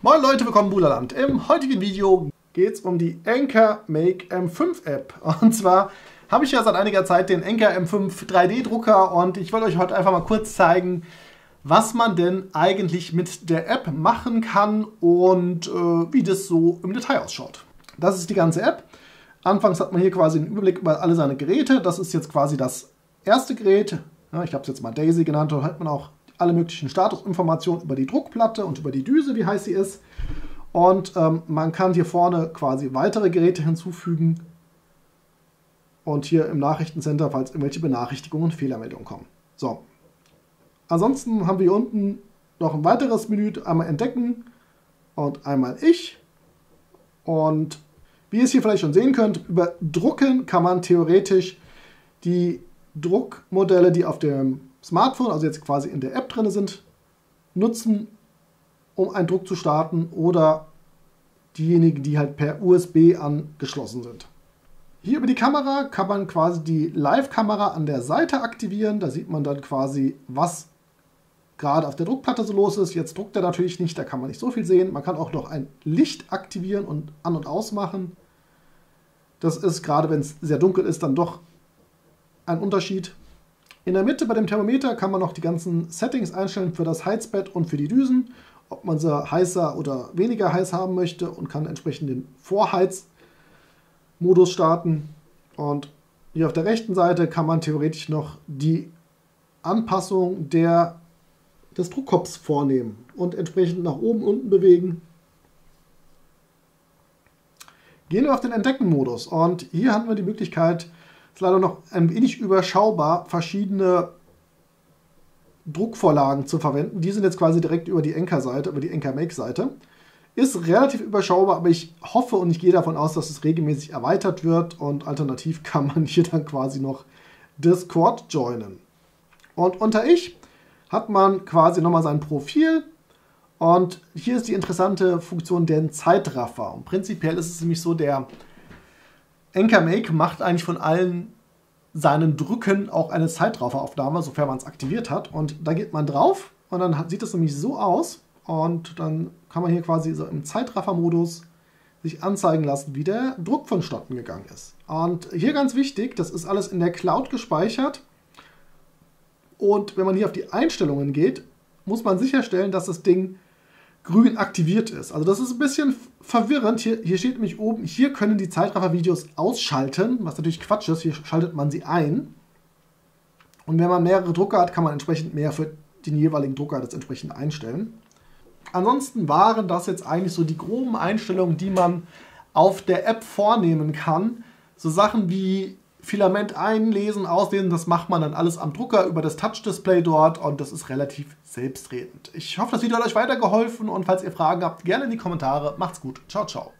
Moin Leute, willkommen im Buhlerland. Im heutigen Video geht es um die Anker Make M5 App. Und zwar habe ich ja seit einiger Zeit den Anker M5 3D Drucker und ich wollte euch heute einfach mal kurz zeigen, was man denn eigentlich mit der App machen kann und wie das so im Detail ausschaut. Das ist die ganze App. Anfangs hat man hier quasi einen Überblick über alle seine Geräte. Das ist jetzt quasi das erste Gerät. Ja, ich habe es jetzt mal Daisy genannt. Da hat man auch alle möglichen Statusinformationen über die Druckplatte und über die Düse, wie heiß sie ist. Und man kann hier vorne quasi weitere Geräte hinzufügen. Und hier im Nachrichtencenter, falls irgendwelche Benachrichtigungen und Fehlermeldungen kommen. So. Ansonsten haben wir hier unten noch ein weiteres Menü, einmal Entdecken und einmal Ich. Und wie ihr es hier vielleicht schon sehen könnt, über Drucken kann man theoretisch die Druckmodelle, die auf dem Smartphone, also jetzt quasi in der App drin sind, nutzen, um einen Druck zu starten, oder diejenigen, die halt per USB angeschlossen sind. Hier über die Kamera kann man quasi die Live-Kamera an der Seite aktivieren. Da sieht man dann quasi, was gerade auf der Druckplatte so los ist. Jetzt druckt er natürlich nicht, da kann man nicht so viel sehen. Man kann auch noch ein Licht aktivieren und an- und ausmachen. Das ist, gerade wenn es sehr dunkel ist, dann doch ein Unterschied. In der Mitte bei dem Thermometer kann man noch die ganzen Settings einstellen für das Heizbett und für die Düsen, ob man sie heißer oder weniger heiß haben möchte, und kann entsprechend den Vorheizmodus starten. Und hier auf der rechten Seite kann man theoretisch noch die Anpassung des Druckkopfs vornehmen und entsprechend nach oben und unten bewegen. Gehen wir auf den Entdecken-Modus, und hier haben wir die Möglichkeit, ist leider noch ein wenig überschaubar, verschiedene Druckvorlagen zu verwenden. Die sind jetzt quasi direkt über die Anker-Seite, über die Anker Make-Seite. Ist relativ überschaubar, aber ich hoffe und ich gehe davon aus, dass es regelmäßig erweitert wird, und alternativ kann man hier dann quasi noch Discord joinen. Und unter Ich hat man quasi nochmal sein Profil, und hier ist die interessante Funktion, den Zeitraffer. Und prinzipiell ist es nämlich so, der Anker Make macht eigentlich von allen seinen Drücken auch eine Zeitrafferaufnahme, sofern man es aktiviert hat. Und da geht man drauf und dann sieht es nämlich so aus. Und dann kann man hier quasi so im Zeitraffer-Modus sich anzeigen lassen, wie der Druck vonstatten gegangen ist. Und hier ganz wichtig, das ist alles in der Cloud gespeichert. Und wenn man hier auf die Einstellungen geht, muss man sicherstellen, dass das Ding grün aktiviert ist. Also das ist ein bisschen verwirrend. Hier steht nämlich oben, hier können die Zeitraffer-Videos ausschalten, was natürlich Quatsch ist. Hier schaltet man sie ein. Und wenn man mehrere Drucker hat, kann man entsprechend mehr für den jeweiligen Drucker das entsprechend einstellen. Ansonsten waren das jetzt eigentlich so die groben Einstellungen, die man auf der App vornehmen kann. So Sachen wie Filament einlesen, auslesen, das macht man dann alles am Drucker über das Touch-Display dort, und das ist relativ selbstredend. Ich hoffe, das Video hat euch weitergeholfen, und falls ihr Fragen habt, gerne in die Kommentare. Macht's gut. Ciao, ciao.